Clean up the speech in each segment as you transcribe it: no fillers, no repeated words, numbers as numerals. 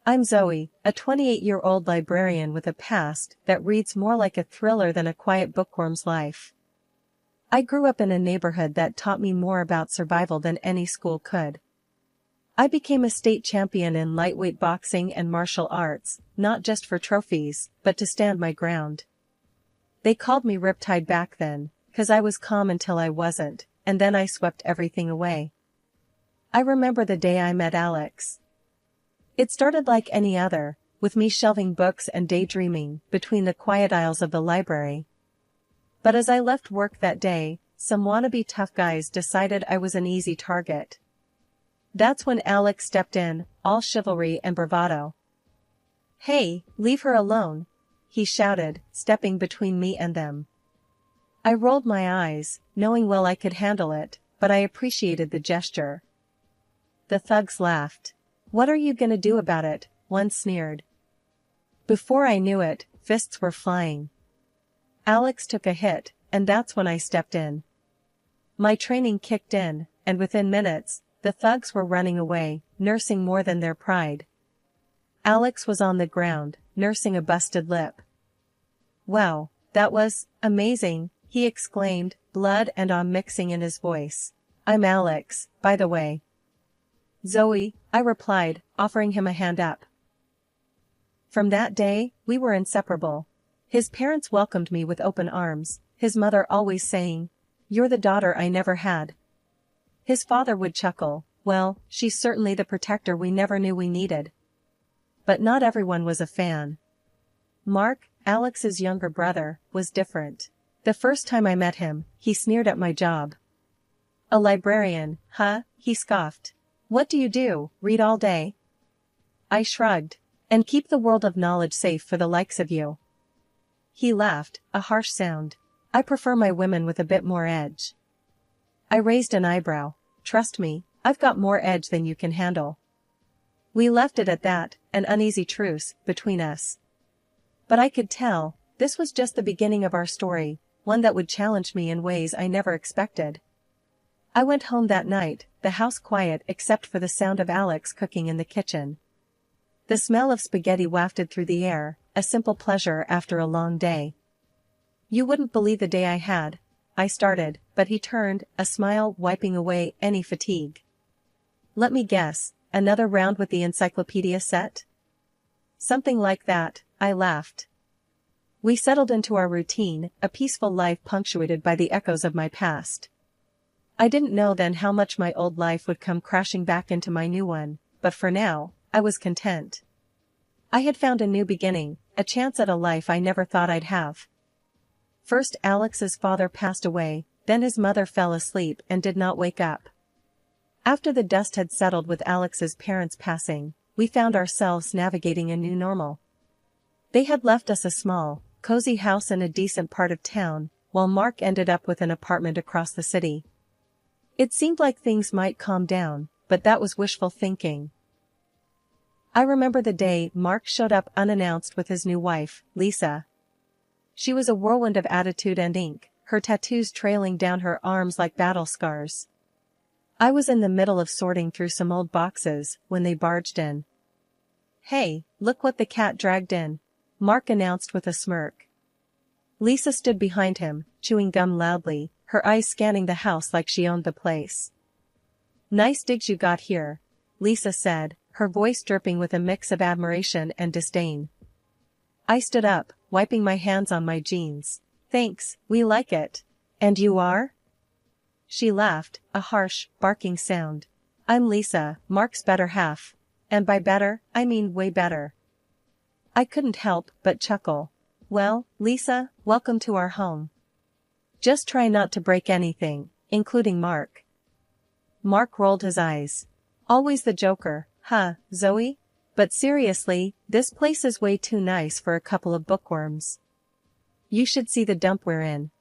I'm Zoe, a 28-year-old librarian with a past that reads more like a thriller than a quiet bookworm's life. I grew up in a neighborhood that taught me more about survival than any school could. I became a state champion in lightweight boxing and martial arts, not just for trophies, but to stand my ground. They called me Riptide back then, 'cause I was calm until I wasn't, and then I swept everything away. I remember the day I met Alex. It started like any other, with me shelving books and daydreaming between the quiet aisles of the library. But as I left work that day, some wannabe tough guys decided I was an easy target. That's when Alex stepped in, all chivalry and bravado. "Hey, leave her alone," he shouted, stepping between me and them. I rolled my eyes, knowing well I could handle it, but I appreciated the gesture. The thugs laughed. "What are you gonna do about it?" one sneered. Before I knew it, fists were flying. Alex took a hit, and that's when I stepped in. My training kicked in, and within minutes, the thugs were running away, nursing more than their pride. Alex was on the ground, nursing a busted lip. "Wow, that was amazing," he exclaimed, blood and awe mixing in his voice. "I'm Alex, by the way." "Zoe," I replied, offering him a hand up. From that day, we were inseparable. His parents welcomed me with open arms, his mother always saying, "You're the daughter I never had." His father would chuckle, "Well, she's certainly the protector we never knew we needed." But not everyone was a fan. Mark, Alex's younger brother, was different. The first time I met him, he sneered at my job. "A librarian, huh?" he scoffed. "What do you do, read all day?" I shrugged. "And keep the world of knowledge safe for the likes of you." He laughed, a harsh sound. "I prefer my women with a bit more edge." I raised an eyebrow. "Trust me, I've got more edge than you can handle." We left it at that, an uneasy truce between us. But I could tell, this was just the beginning of our story, one that would challenge me in ways I never expected. I went home that night, the house quiet except for the sound of Alex cooking in the kitchen. The smell of spaghetti wafted through the air, a simple pleasure after a long day. "You wouldn't believe the day I had," I started, but he turned, a smile wiping away any fatigue. "Let me guess, another round with the encyclopedia set?" "Something like that," I laughed. We settled into our routine, a peaceful life punctuated by the echoes of my past. I didn't know then how much my old life would come crashing back into my new one, but for now, I was content. I had found a new beginning, a chance at a life I never thought I'd have. First Alex's father passed away, then his mother fell asleep and did not wake up. After the dust had settled with Alex's parents passing, we found ourselves navigating a new normal. They had left us a small, cozy house in a decent part of town, while Mark ended up with an apartment across the city. It seemed like things might calm down, but that was wishful thinking. I remember the day Mark showed up unannounced with his new wife, Lisa. She was a whirlwind of attitude and ink, her tattoos trailing down her arms like battle scars. I was in the middle of sorting through some old boxes when they barged in. "Hey, look what the cat dragged in," Mark announced with a smirk. Lisa stood behind him, chewing gum loudly, her eyes scanning the house like she owned the place. "Nice digs you got here," Lisa said, her voice dripping with a mix of admiration and disdain. I stood up, wiping my hands on my jeans. "Thanks, we like it. And you are?" She laughed, a harsh, barking sound. "I'm Lisa, Mark's better half. And by better, I mean way better." I couldn't help but chuckle. "Well, Lisa, welcome to our home. Just try not to break anything, including Mark." Mark rolled his eyes. "Always the joker, huh, Zoe? But seriously, this place is way too nice for a couple of bookworms. You should see the dump we're in."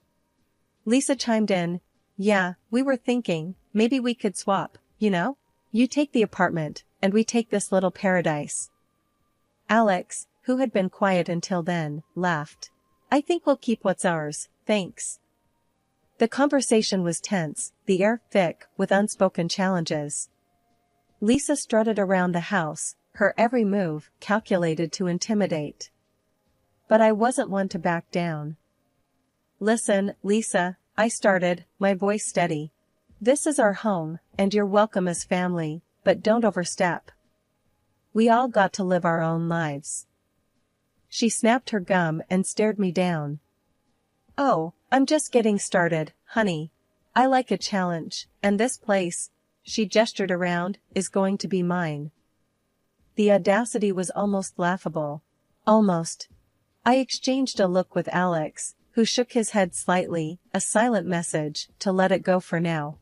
Lisa chimed in. "Yeah, we were thinking, maybe we could swap, you know? You take the apartment, and we take this little paradise." Alex, who had been quiet until then, laughed. "I think we'll keep what's ours, thanks." The conversation was tense, the air thick with unspoken challenges. Lisa strutted around the house, her every move calculated to intimidate. But I wasn't one to back down. "Listen, Lisa," I started, my voice steady. "This is our home, and you're welcome as family, but don't overstep. We all got to live our own lives." She snapped her gum and stared me down. "Oh, I'm just getting started, honey. I like a challenge, and this place," she gestured around, "is going to be mine." The audacity was almost laughable. Almost. I exchanged a look with Alex, who shook his head slightly, a silent message to let it go for now.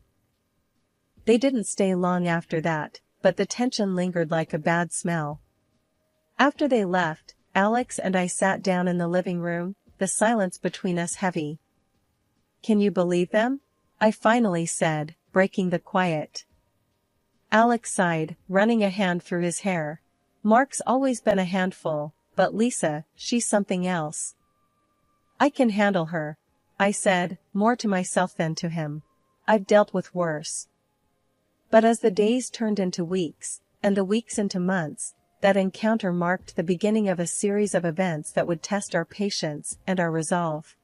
They didn't stay long after that, but the tension lingered like a bad smell. After they left, Alex and I sat down in the living room, the silence between us heavy. "Can you believe them?" I finally said, breaking the quiet. Alex sighed, running a hand through his hair. "Mark's always been a handful, but Lisa, she's something else." "I can handle her," I said, more to myself than to him. "I've dealt with worse." But as the days turned into weeks, and the weeks into months, that encounter marked the beginning of a series of events that would test our patience and our resolve.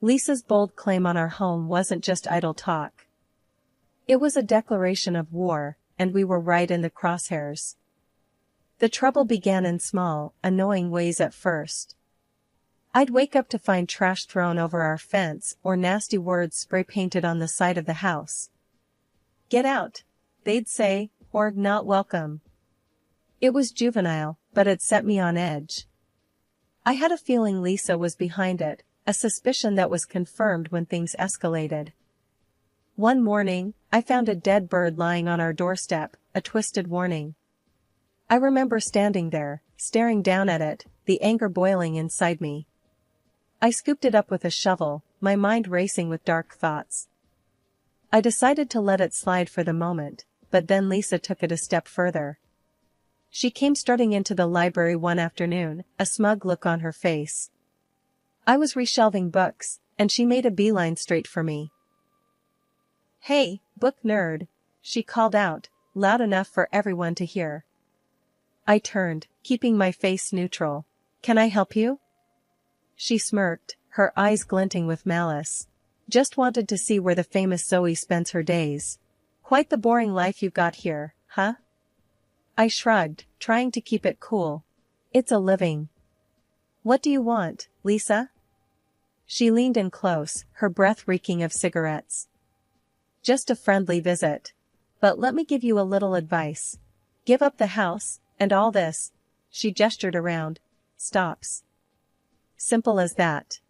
Lisa's bold claim on our home wasn't just idle talk. It was a declaration of war, and we were right in the crosshairs. The trouble began in small, annoying ways at first. I'd wake up to find trash thrown over our fence or nasty words spray-painted on the side of the house. "Get out," they'd say, or "not welcome." It was juvenile, but it set me on edge. I had a feeling Lisa was behind it, a suspicion that was confirmed when things escalated. One morning, I found a dead bird lying on our doorstep, a twisted warning. I remember standing there, staring down at it, the anger boiling inside me. I scooped it up with a shovel, my mind racing with dark thoughts. I decided to let it slide for the moment, but then Lisa took it a step further. She came strutting into the library one afternoon, a smug look on her face. I was reshelving books, and she made a beeline straight for me. "Hey, book nerd," she called out, loud enough for everyone to hear. I turned, keeping my face neutral. "Can I help you?" She smirked, her eyes glinting with malice. "Just wanted to see where the famous Zoe spends her days. Quite the boring life you've got here, huh?" I shrugged, trying to keep it cool. "It's a living." "What do you want, Lisa?" She leaned in close, her breath reeking of cigarettes. "Just a friendly visit. But let me give you a little advice. Give up the house, and all this," she gestured around, "stops." Simple as that.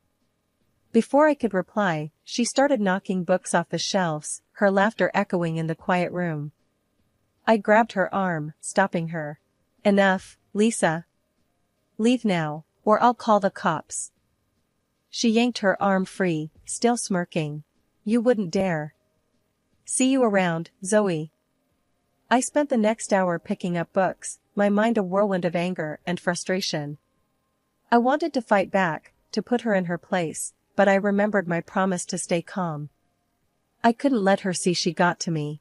Before I could reply, she started knocking books off the shelves, her laughter echoing in the quiet room. I grabbed her arm, stopping her. "Enough, Lisa. Leave now, or I'll call the cops." She yanked her arm free, still smirking. "You wouldn't dare." "See you around, Zoe." I spent the next hour picking up books, my mind a whirlwind of anger and frustration. I wanted to fight back, to put her in her place, but I remembered my promise to stay calm. I couldn't let her see she got to me.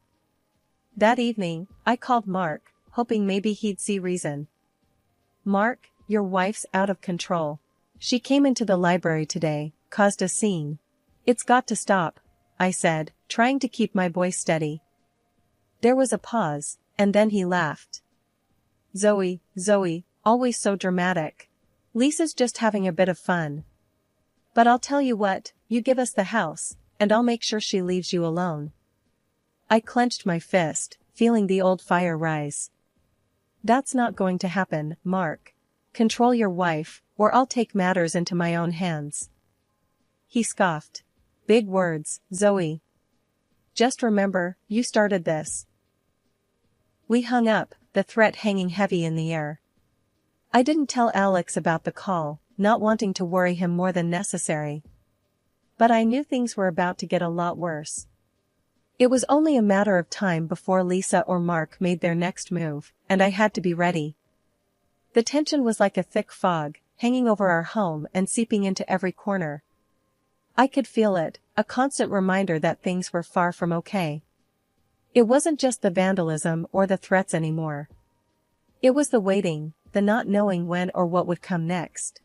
That evening, I called Mark, hoping maybe he'd see reason. "Mark, your wife's out of control. She came into the library today, caused a scene. It's got to stop," I said, trying to keep my voice steady. There was a pause, and then he laughed. Zoe, always so dramatic. Lisa's just having a bit of fun. But I'll tell you what, you give us the house, and I'll make sure she leaves you alone." I clenched my fist, feeling the old fire rise. "That's not going to happen, Mark. Control your wife, or I'll take matters into my own hands." He scoffed. "Big words, Zoe. Just remember, you started this." We hung up, the threat hanging heavy in the air. I didn't tell Alex about the call, not wanting to worry him more than necessary. But I knew things were about to get a lot worse. It was only a matter of time before Lisa or Mark made their next move, and I had to be ready. The tension was like a thick fog, hanging over our home and seeping into every corner. I could feel it, a constant reminder that things were far from okay. It wasn't just the vandalism or the threats anymore. It was the waiting, the not knowing when or what would come next.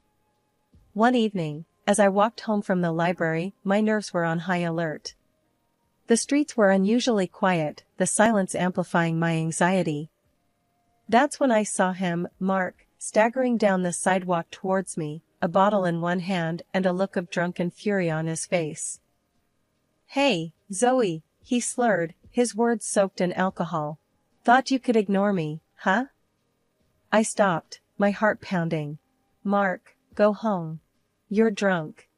One evening, as I walked home from the library, my nerves were on high alert. The streets were unusually quiet, the silence amplifying my anxiety. That's when I saw him, Mark, staggering down the sidewalk towards me, a bottle in one hand and a look of drunken fury on his face. "Hey, Zoe," he slurred, his words soaked in alcohol. "Thought you could ignore me, huh?" I stopped, my heart pounding. "Mark, go home. You're drunk."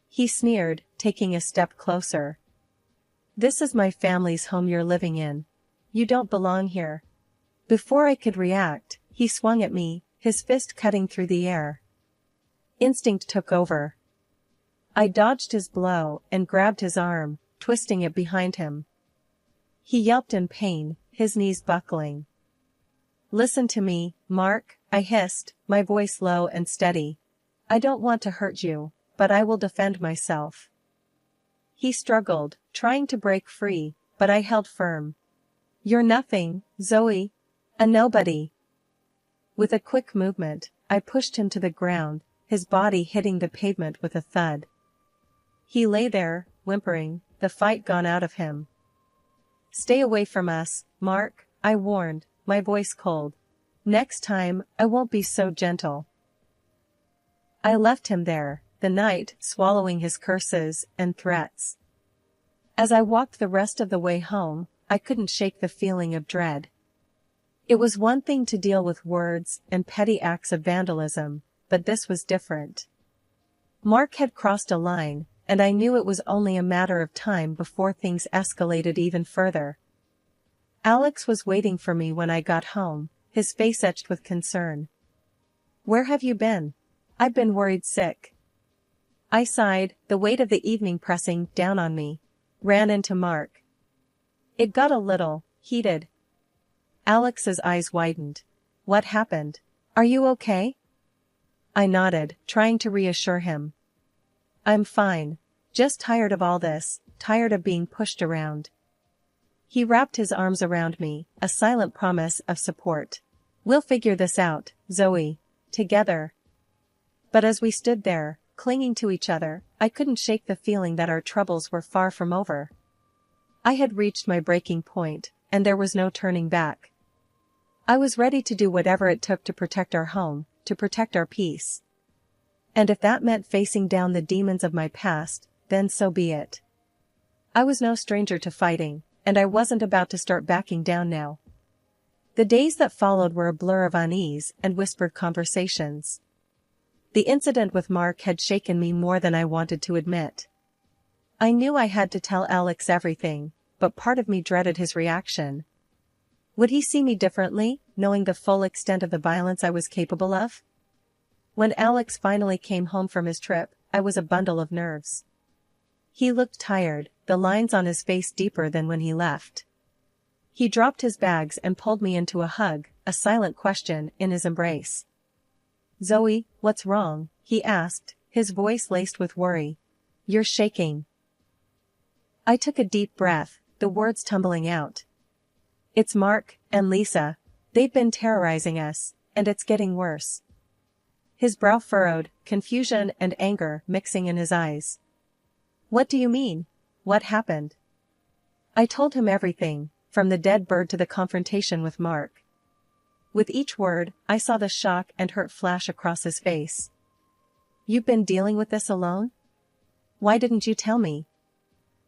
He sneered, taking a step closer. "This is my family's home you're living in. You don't belong here." Before I could react, he swung at me, his fist cutting through the air. Instinct took over. I dodged his blow and grabbed his arm, twisting it behind him. He yelped in pain, his knees buckling. "Listen to me, Mark," I hissed, my voice low and steady. "I don't want to hurt you, but I will defend myself." He struggled, trying to break free, but I held firm. "You're nothing, Zoe. A nobody." With a quick movement, I pushed him to the ground, his body hitting the pavement with a thud. He lay there, whimpering, the fight gone out of him. "Stay away from us, Mark," I warned, my voice cold. "Next time, I won't be so gentle." I left him there, the night swallowing his curses and threats. As I walked the rest of the way home, I couldn't shake the feeling of dread. It was one thing to deal with words and petty acts of vandalism, but this was different. Mark had crossed a line, and I knew it was only a matter of time before things escalated even further. Alex was waiting for me when I got home, his face etched with concern. "Where have you been? I've been worried sick." I sighed, the weight of the evening pressing down on me. Ran into Mark. It got a little heated. Alex's eyes widened. "What happened? Are you okay?" I nodded, trying to reassure him. "I'm fine. Just tired of all this, tired of being pushed around." He wrapped his arms around me, a silent promise of support. "We'll figure this out, Zoe. Together." But as we stood there, clinging to each other, I couldn't shake the feeling that our troubles were far from over. I had reached my breaking point, and there was no turning back. I was ready to do whatever it took to protect our home, to protect our peace. And if that meant facing down the demons of my past, then so be it. I was no stranger to fighting, and I wasn't about to start backing down now. The days that followed were a blur of unease and whispered conversations. The incident with Mark had shaken me more than I wanted to admit. I knew I had to tell Alex everything, but part of me dreaded his reaction. Would he see me differently, knowing the full extent of the violence I was capable of? When Alex finally came home from his trip, I was a bundle of nerves. He looked tired, the lines on his face deeper than when he left. He dropped his bags and pulled me into a hug, a silent question in his embrace. "Zoe, what's wrong?" he asked, his voice laced with worry. "You're shaking." I took a deep breath, the words tumbling out. "It's Mark and Lisa. They've been terrorizing us, and it's getting worse." His brow furrowed, confusion and anger mixing in his eyes. "What do you mean? What happened?" I told him everything, from the dead bird to the confrontation with Mark. With each word, I saw the shock and hurt flash across his face. "You've been dealing with this alone? Why didn't you tell me?"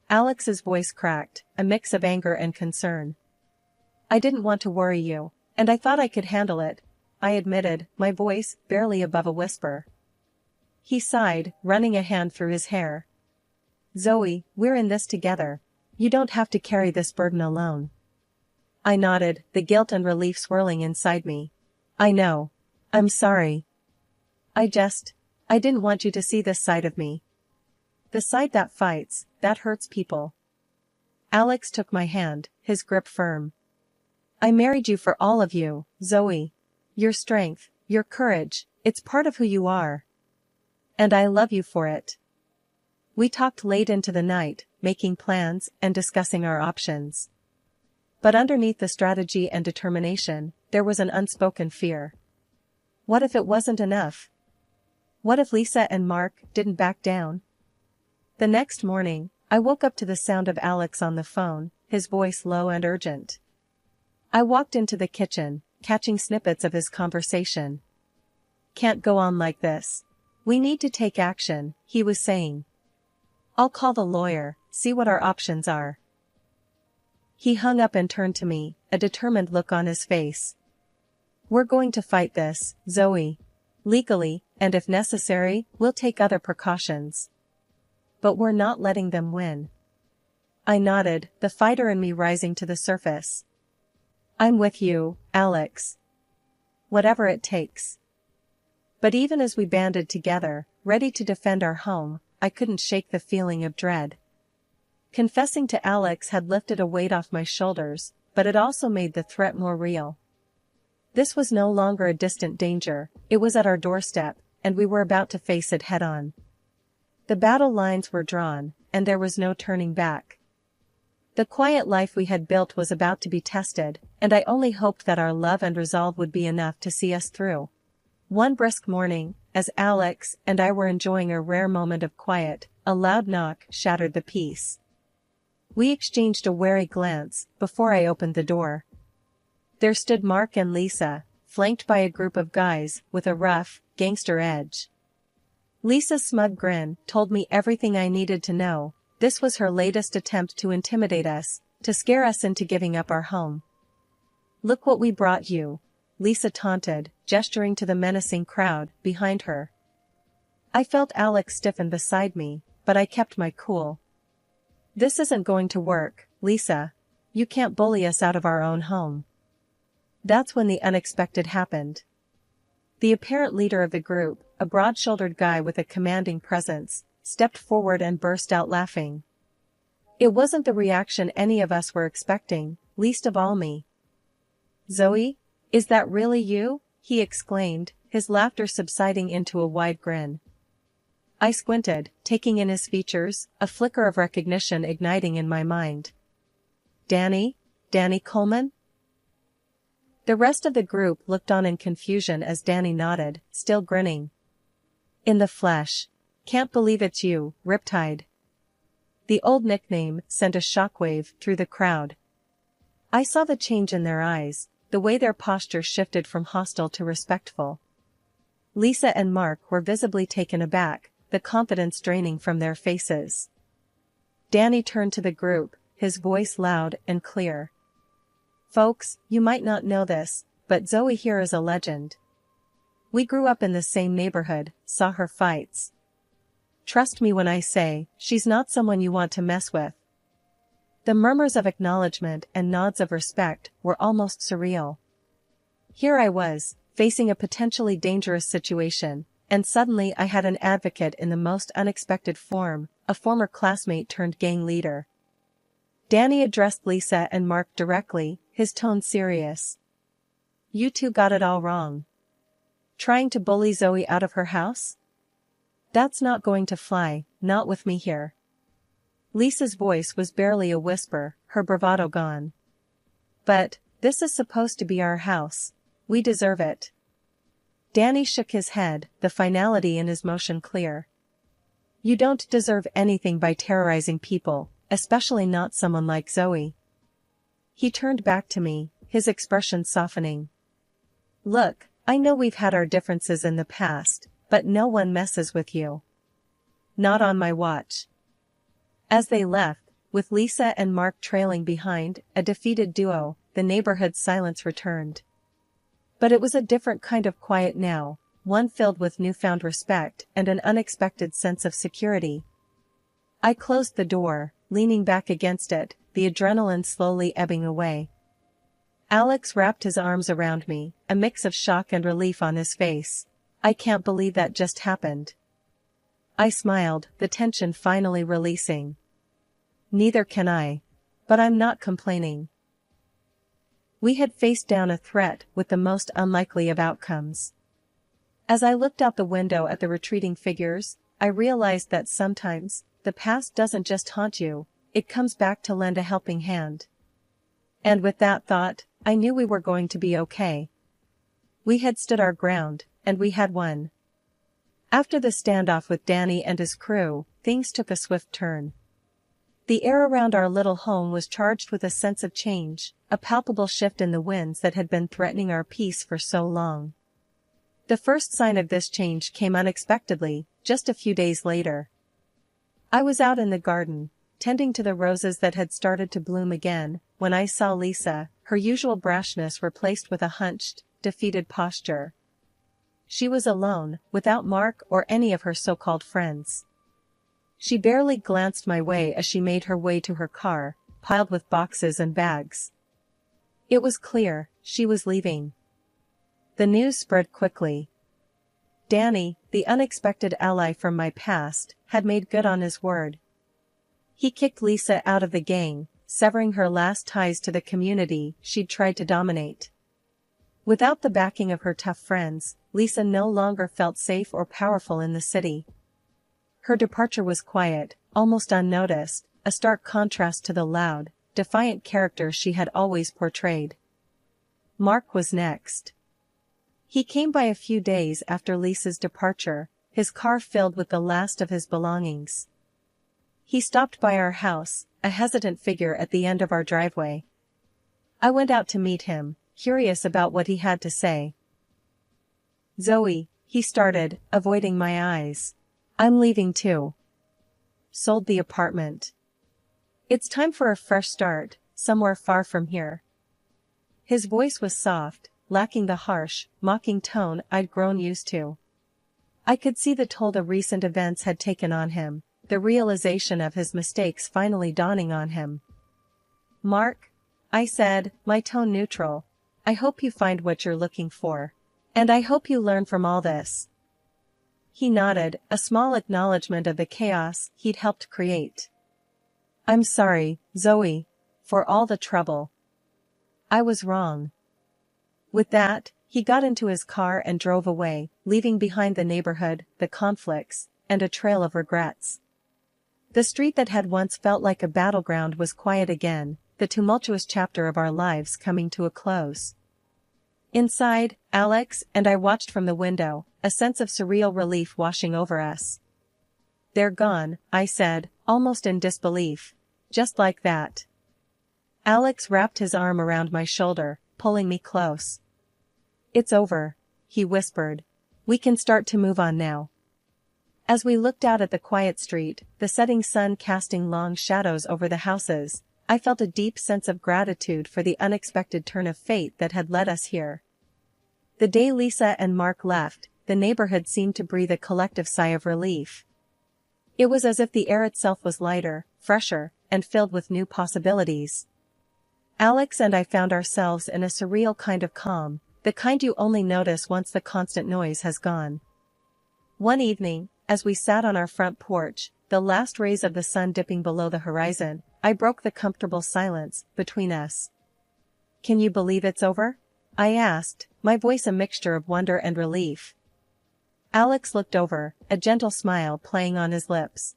Alex's voice cracked, a mix of anger and concern. "I didn't want to worry you, and I thought I could handle it," I admitted, my voice barely above a whisper. He sighed, running a hand through his hair. "Zoe, we're in this together. You don't have to carry this burden alone." I nodded, the guilt and relief swirling inside me. "I know. I'm sorry. I didn't want you to see this side of me. The side that fights, that hurts people." Alex took my hand, his grip firm. "I married you for all of you, Zoe. Your strength, your courage, it's part of who you are. And I love you for it." We talked late into the night, making plans and discussing our options. But underneath the strategy and determination, there was an unspoken fear. What if it wasn't enough? What if Lisa and Mark didn't back down? The next morning, I woke up to the sound of Alex on the phone, his voice low and urgent. I walked into the kitchen, catching snippets of his conversation. "Can't go on like this. We need to take action," he was saying. "I'll call the lawyer, see what our options are." He hung up and turned to me, a determined look on his face. "We're going to fight this, Zoe. Legally, and if necessary, we'll take other precautions. But we're not letting them win." I nodded, the fighter in me rising to the surface. "I'm with you, Alex. Whatever it takes." But even as we banded together, ready to defend our home, I couldn't shake the feeling of dread. Confessing to Alex had lifted a weight off my shoulders, but it also made the threat more real. This was no longer a distant danger, it was at our doorstep, and we were about to face it head-on. The battle lines were drawn, and there was no turning back. The quiet life we had built was about to be tested, and I only hoped that our love and resolve would be enough to see us through. One brisk morning, as Alex and I were enjoying a rare moment of quiet, a loud knock shattered the peace. We exchanged a wary glance before I opened the door. There stood Mark and Lisa, flanked by a group of guys with a rough, gangster edge. Lisa's smug grin told me everything I needed to know. This was her latest attempt to intimidate us, to scare us into giving up our home. "Look what we brought you," Lisa taunted, gesturing to the menacing crowd behind her. I felt Alex stiffen beside me, but I kept my cool. "This isn't going to work, Lisa. You can't bully us out of our own home." That's when the unexpected happened. The apparent leader of the group, a broad-shouldered guy with a commanding presence, stepped forward and burst out laughing. It wasn't the reaction any of us were expecting, least of all me. "Zoe? Is that really you?" he exclaimed, his laughter subsiding into a wide grin. I squinted, taking in his features, a flicker of recognition igniting in my mind. Danny Coleman?" The rest of the group looked on in confusion as Danny nodded, still grinning. "In the flesh. Can't believe it's you, Riptide." The old nickname sent a shockwave through the crowd. I saw the change in their eyes, the way their posture shifted from hostile to respectful. Lisa and Mark were visibly taken aback, the confidence draining from their faces. Danny turned to the group, his voice loud and clear. "Folks, you might not know this, but Zoe here is a legend. We grew up in the same neighborhood, saw her fights. Trust me when I say, she's not someone you want to mess with." The murmurs of acknowledgement and nods of respect were almost surreal. Here I was, facing a potentially dangerous situation, and suddenly I had an advocate in the most unexpected form, a former classmate turned gang leader. Danny addressed Lisa and Mark directly, his tone serious. "You two got it all wrong. Trying to bully Zoe out of her house? That's not going to fly, not with me here." Lisa's voice was barely a whisper, her bravado gone. "But, this is supposed to be our house. We deserve it." Danny shook his head, the finality in his motion clear. "You don't deserve anything by terrorizing people, especially not someone like Zoe." He turned back to me, his expression softening. "Look, I know we've had our differences in the past, but no one messes with you. Not on my watch." As they left, with Lisa and Mark trailing behind, a defeated duo, the neighborhood's silence returned. But it was a different kind of quiet now, one filled with newfound respect and an unexpected sense of security. I closed the door, leaning back against it, the adrenaline slowly ebbing away. Alex wrapped his arms around me, a mix of shock and relief on his face. "I can't believe that just happened." I smiled, the tension finally releasing. "Neither can I. But I'm not complaining." We had faced down a threat with the most unlikely of outcomes. As I looked out the window at the retreating figures, I realized that sometimes, the past doesn't just haunt you, it comes back to lend a helping hand. And with that thought, I knew we were going to be okay. We had stood our ground, and we had won. After the standoff with Danny and his crew, things took a swift turn. The air around our little home was charged with a sense of change, a palpable shift in the winds that had been threatening our peace for so long. The first sign of this change came unexpectedly, just a few days later. I was out in the garden, tending to the roses that had started to bloom again, when I saw Lisa, her usual brashness replaced with a hunched, defeated posture. She was alone, without Mark or any of her so-called friends. She barely glanced my way as she made her way to her car, piled with boxes and bags. It was clear, she was leaving. The news spread quickly. Danny, the unexpected ally from my past, had made good on his word. He kicked Lisa out of the gang, severing her last ties to the community she'd tried to dominate. Without the backing of her tough friends, Lisa no longer felt safe or powerful in the city. Her departure was quiet, almost unnoticed, a stark contrast to the loud, defiant character she had always portrayed. Mark was next. He came by a few days after Lisa's departure, his car filled with the last of his belongings. He stopped by our house, a hesitant figure at the end of our driveway. I went out to meet him, curious about what he had to say. "Zoe," he started, avoiding my eyes. "I'm leaving too. Sold the apartment. It's time for a fresh start, somewhere far from here." His voice was soft, lacking the harsh, mocking tone I'd grown used to. I could see the toll the recent events had taken on him, the realization of his mistakes finally dawning on him. "Mark," I said, my tone neutral, "I hope you find what you're looking for. And I hope you learn from all this." He nodded, a small acknowledgement of the chaos he'd helped create. "I'm sorry, Zoe, for all the trouble. I was wrong." With that, he got into his car and drove away, leaving behind the neighborhood, the conflicts, and a trail of regrets. The street that had once felt like a battleground was quiet again, the tumultuous chapter of our lives coming to a close. Inside, Alex and I watched from the window, a sense of surreal relief washing over us. "They're gone," I said, almost in disbelief. "Just like that." Alex wrapped his arm around my shoulder, pulling me close. "It's over," he whispered. "We can start to move on now." As we looked out at the quiet street, the setting sun casting long shadows over the houses, I felt a deep sense of gratitude for the unexpected turn of fate that had led us here. The day Lisa and Mark left, the neighborhood seemed to breathe a collective sigh of relief. It was as if the air itself was lighter, fresher, and filled with new possibilities. Alex and I found ourselves in a surreal kind of calm, the kind you only notice once the constant noise has gone. One evening, as we sat on our front porch, the last rays of the sun dipping below the horizon, I broke the comfortable silence between us. "Can you believe it's over?" I asked, my voice a mixture of wonder and relief. Alex looked over, a gentle smile playing on his lips.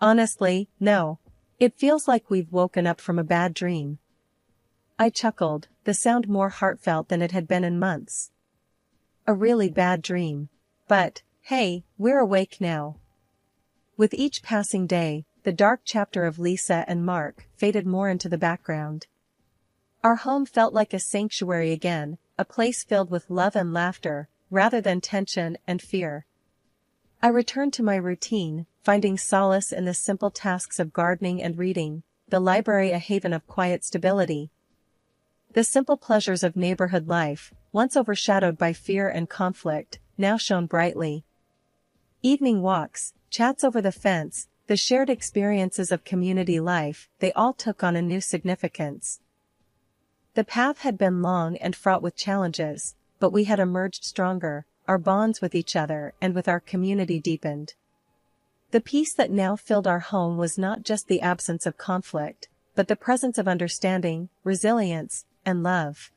"Honestly, no. It feels like we've woken up from a bad dream." I chuckled, the sound more heartfelt than it had been in months. "A really bad dream. But, hey, we're awake now." With each passing day, the dark chapter of Lisa and Mark faded more into the background. Our home felt like a sanctuary again, a place filled with love and laughter, rather than tension and fear. I returned to my routine, finding solace in the simple tasks of gardening and reading, the library a haven of quiet stability. The simple pleasures of neighborhood life, once overshadowed by fear and conflict, now shone brightly. Evening walks, chats over the fence, the shared experiences of community life, they all took on a new significance. The path had been long and fraught with challenges, but we had emerged stronger, our bonds with each other and with our community deepened. The peace that now filled our home was not just the absence of conflict, but the presence of understanding, resilience, and love.